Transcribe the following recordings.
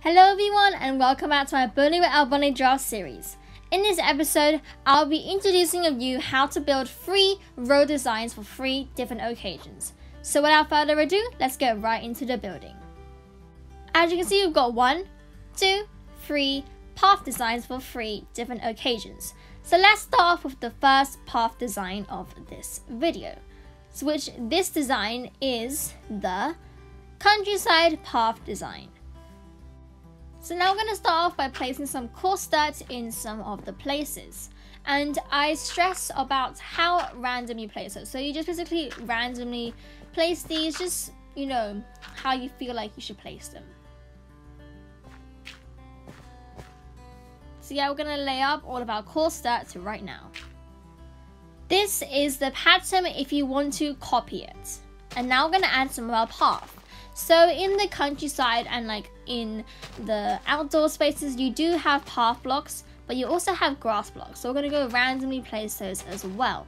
Hello everyone and welcome back to my Building with Lbunnygiraffe series. In this episode, I'll be introducing you how to build 3 road designs for 3 different occasions. So without further ado, let's get right into the building. As you can see, we've got 1, 2, 3 path designs for 3 different occasions. So let's start off with the first path design of this video, which this design is the countryside path design. So now we're going to start off by placing some coarse dirt in some of the places. And I stress about how random you place it. So you just basically randomly place these, just, how you feel like you should place them. So yeah, we're going to lay up all of our coarse dirt right now. This is the pattern if you want to copy it. And now we're going to add some of our path. So in the countryside and in the outdoor spaces, you do have path blocks, but you also have grass blocks. So we're going to go randomly place those as well.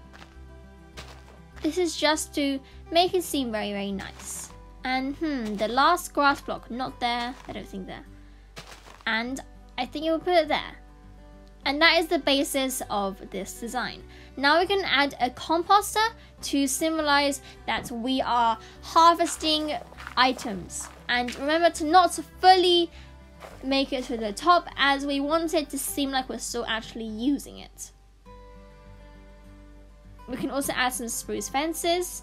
This is just to make it seem very, very nice. And the last grass block, not there, I don't think there. And I think you'll put it there. And that is the basis of this design. Now we can add a composter to symbolize that we are harvesting items. And remember to not fully make it to the top, as we want it to seem like we're still actually using it. We can also add some spruce fences.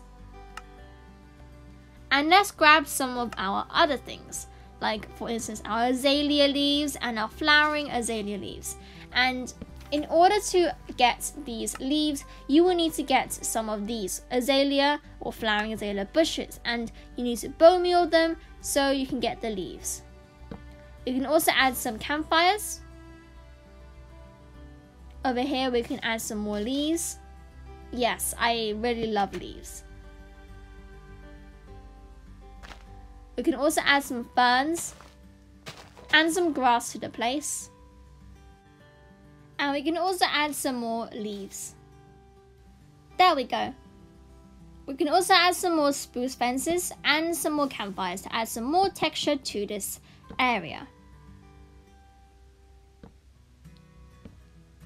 And let's grab some of our other things, like for instance our azalea leaves and our flowering azalea leaves. And in order to get these leaves, you will need to get some of these azalea or flowering azalea bushes, and you need to bone meal them so you can get the leaves. You can also add some campfires. Over here we can add some more leaves. Yes, I really love leaves. We can also add some ferns and some grass to the place. And we can also add some more leaves. There we go. We can also add some more spruce fences and some more campfires to add some more texture to this area.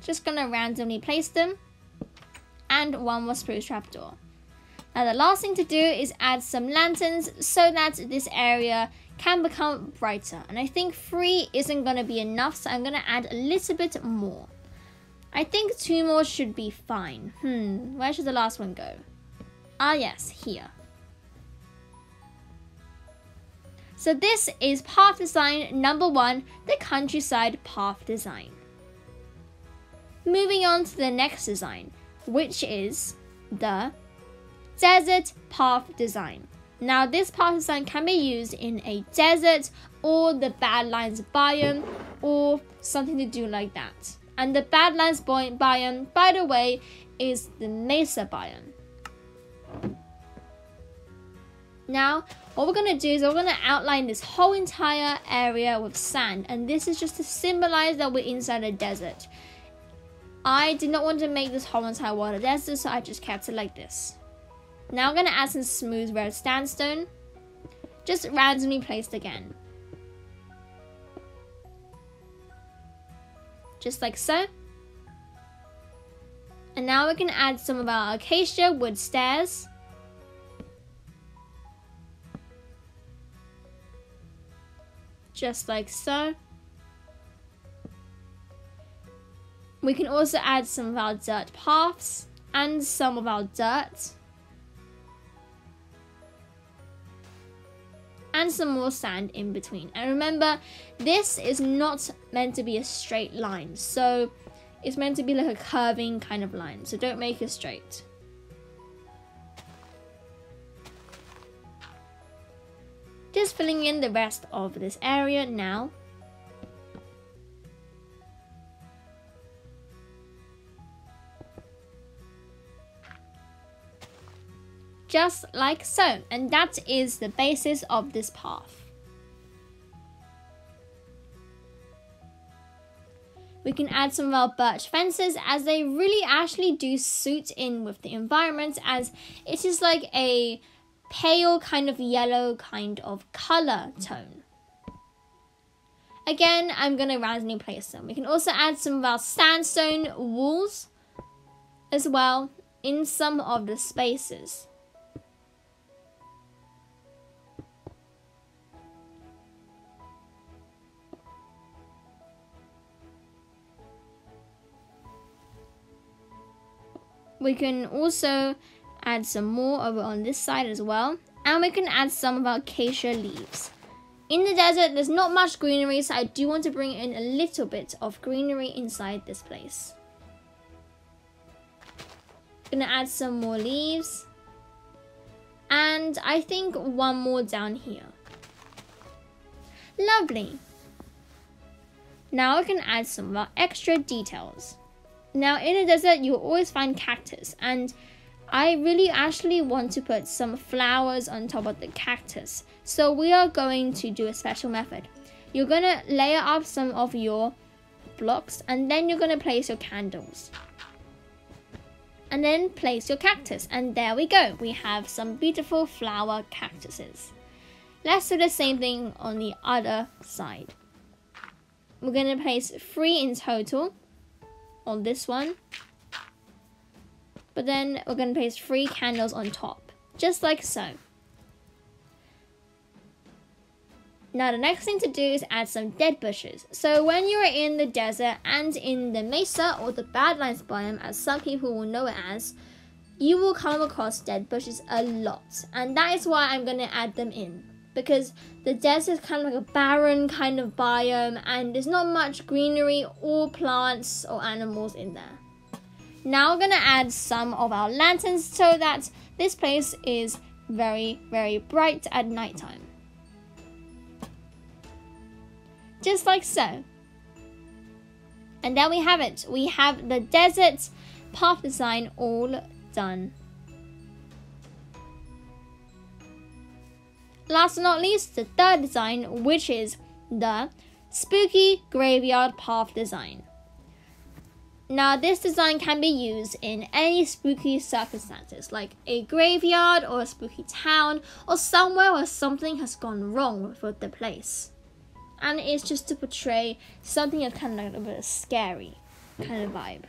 Just gonna randomly place them. And 1 more spruce trapdoor. Now the last thing to do is add some lanterns so that this area can become brighter. And I think 3 isn't gonna be enough, so I'm gonna add a little bit more. I think 2 more should be fine. Where should the last one go? Ah yes, here. So this is path design number 1, the countryside path design. Moving on to the next design, which is the desert path design. Now this path design can be used in a desert or the Badlands biome or something to do like that. And the Badlands biome, by the way, is the Mesa biome. Now, what we're going to do is we're going to outline this whole entire area with sand. And this is just to symbolize that we're inside a desert. I did not want to make this whole entire world a desert, so I just kept it like this. Now I'm going to add some smooth red sandstone, just randomly placed again. Just like so. And now we can add some of our acacia wood stairs. Just like so. We can also add some of our dirt paths and some of our dirt. And some more sand in between. And remember, this is not meant to be a straight line. So it's meant to be like a curving kind of line. So don't make it straight. Just filling in the rest of this area now. Just like so, and that is the basis of this path. We can add some of our birch fences, as they really actually do suit in with the environment, as it is like a pale kind of yellow kind of color tone. Again, I'm going to randomly place them. We can also add some of our sandstone walls as well in some of the spaces. We can also add some more over on this side as well. And we can add some of our acacia leaves. In the desert, there's not much greenery, so I do want to bring in a little bit of greenery inside this place. Gonna add some more leaves. And I think one more down here. Lovely. Now we can add some of our extra details. Now in the desert, you'll always find cactus, and I really actually want to put some flowers on top of the cactus. So we are going to do a special method. You're going to layer up some of your blocks, and then you're going to place your candles. And then place your cactus, and there we go. We have some beautiful flower cactuses. Let's do the same thing on the other side. We're going to place 3 in total on this one. But then we're going to place 3 candles on top, just like so. Now the next thing to do is add some dead bushes. So when you're in the desert and in the mesa, or the Badlands biome as some people will know it as, you will come across dead bushes a lot. And that is why I'm going to add them in. Because the desert is kind of like a barren kind of biome, and there's not much greenery or plants or animals in there. Now we're going to add some of our lanterns so that this place is very, very bright at nighttime. Just like so. And there we have it. We have the desert path design all done. Last but not least, the third design, which is the spooky graveyard path design. Now this design can be used in any spooky circumstances, like a graveyard or a spooky town, or somewhere where something has gone wrong with the place. And it's just to portray something that's kind of like a bit scary kind of vibe.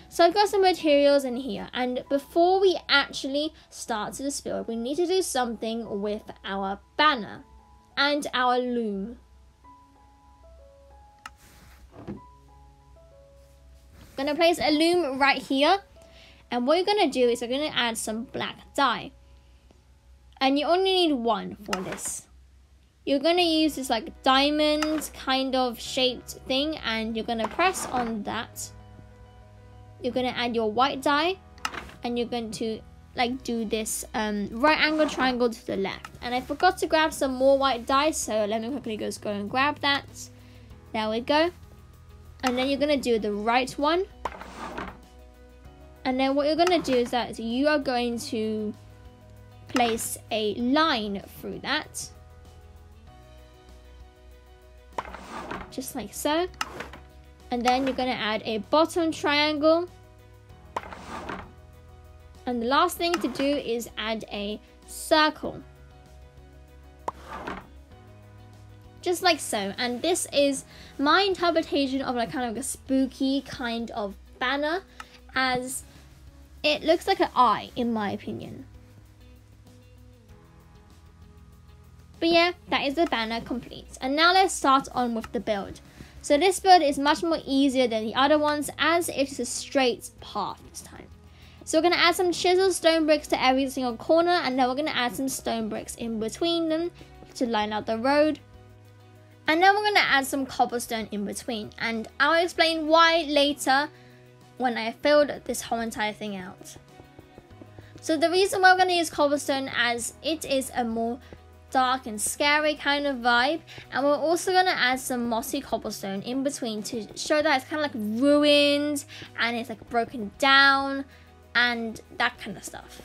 So I've got some materials in here, and before we actually start to this build, we need to do something with our banner and our loom. I'm going to place a loom right here, and what you're going to do is you're going to add some black dye. And you only need 1 for this. You're going to use this like diamond kind of shaped thing, and you're going to press on that. You're going to add your white dye, and you're going to like do this right angle triangle to the left. And I forgot to grab some more white dye, so let me quickly just go and grab that. There we go. And then you're going to do the right one. And then what you're going to do is that you are going to place a line through that. Just like so. And then you're going to add a bottom triangle. And the last thing to do is add a circle. Just like so. And this is my interpretation of like kind of like a spooky kind of banner, as it looks like an eye in my opinion. But yeah, that is the banner complete. And now let's start on with the build. So this build is much more easier than the other ones, as it is a straight path this time. So we're going to add some chiseled stone bricks to every single corner, and then we're going to add some stone bricks in between them to line out the road. And then we're going to add some cobblestone in between, and I'll explain why later when I filled this whole entire thing out. So the reason why we're going to use cobblestone, as it is a more dark and scary kind of vibe, and we're also going to add some mossy cobblestone in between to show that it's kind of like ruined and it's like broken down and that kind of stuff.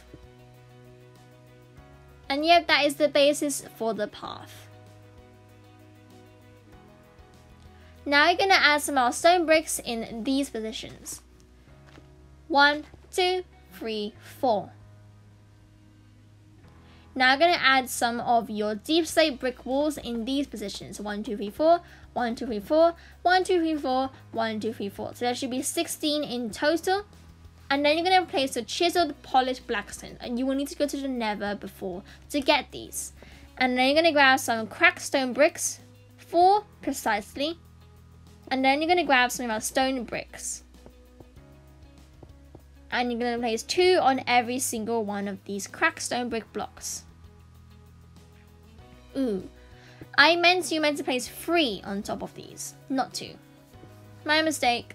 And yep, that is the basis for the path. Now you're going to add some more stone bricks in these positions. 1, 2, 3, 4. Now I'm going to add some of your deep slate brick walls in these positions. 1, 2, 3, 4, 1, 2, 3, 4, 1, 2, 3, 4, 1, 2, 3, 4. So there should be 16 in total. And then you're going to place the chiseled polished blackstone. And you will need to go to the nether before to get these. And then you're going to grab some cracked stone bricks, 4 precisely. And then you're going to grab some of our stone bricks. And you're going to place 2 on every single one of these cracked stone brick blocks. Ooh. You meant to place 3 on top of these, not 2. My mistake.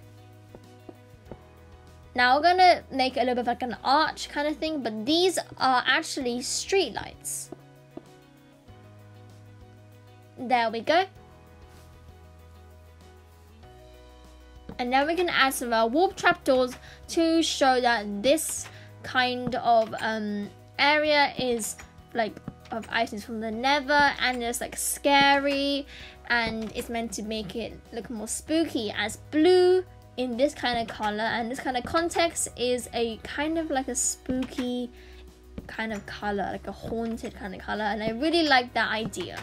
Now we're going to make a little bit of like an arch kind of thing, but these are actually street lights. There we go. And then we can add some warp trapdoors to show that this kind of area is like of items from the nether, and it's like scary, and it's meant to make it look more spooky, as blue in this kind of color and this kind of context is a kind of like a spooky kind of color, like a haunted kind of color, and I really like that idea.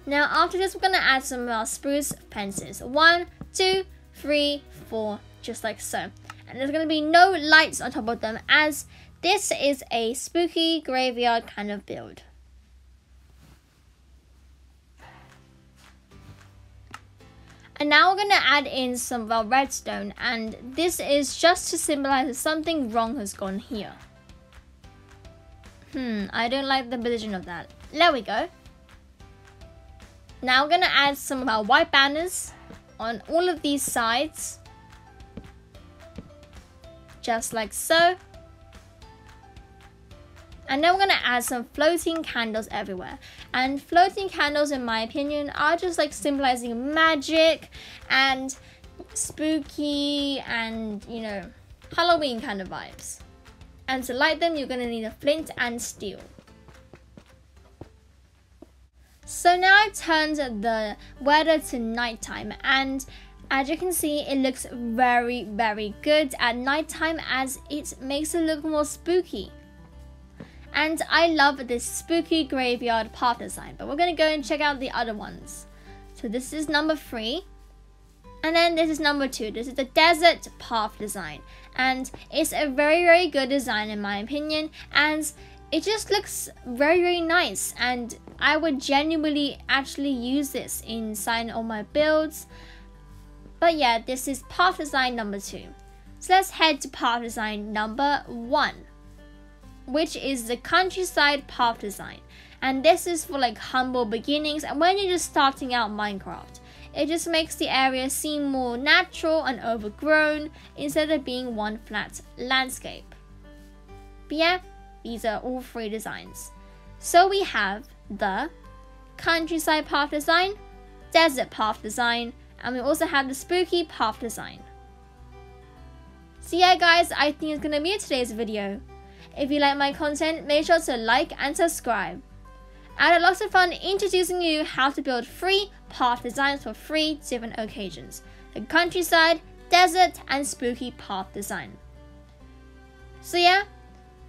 Now after this, we're going to add some of our spruce fences. 1, 2, 3, 4, just like so. And there's going to be no lights on top of them, as this is a spooky graveyard kind of build. And now we're going to add in some of our redstone, and this is just to symbolize that something wrong has gone here. I don't like the position of that. There we go. Now we're going to add some of our white banners on all of these sides. Just like so. And then we're going to add some floating candles everywhere. And floating candles, in my opinion, are just like symbolizing magic and spooky and, you know, Halloween kind of vibes. And to light them, you're going to need a flint and steel. So now I've turned the weather to nighttime, and as you can see, it looks very, very good at nighttime, as it makes it look more spooky. And I love this spooky graveyard path design, but we're going to go and check out the other ones. So this is number 3. And then this is number 2. This is the desert path design. And it's a very, very good design in my opinion. And it just looks very, very nice. And I would genuinely actually use this inside all my builds. But yeah, this is path design number 2. So let's head to path design number 1, which is the countryside path design. And this is for like humble beginnings and when you're just starting out Minecraft. It just makes the area seem more natural and overgrown instead of being one flat landscape. But yeah, these are all 3 designs. So we have the countryside path design, desert path design, and we also have the spooky path design. So yeah guys, I think it's going to be it today's video. If you like my content, make sure to like and subscribe. I had lots of fun introducing you how to build 3 path designs for 3 different occasions. The countryside, desert, and spooky path design. So yeah,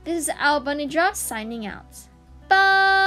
this is Lbunnygiraffe signing out. Bye!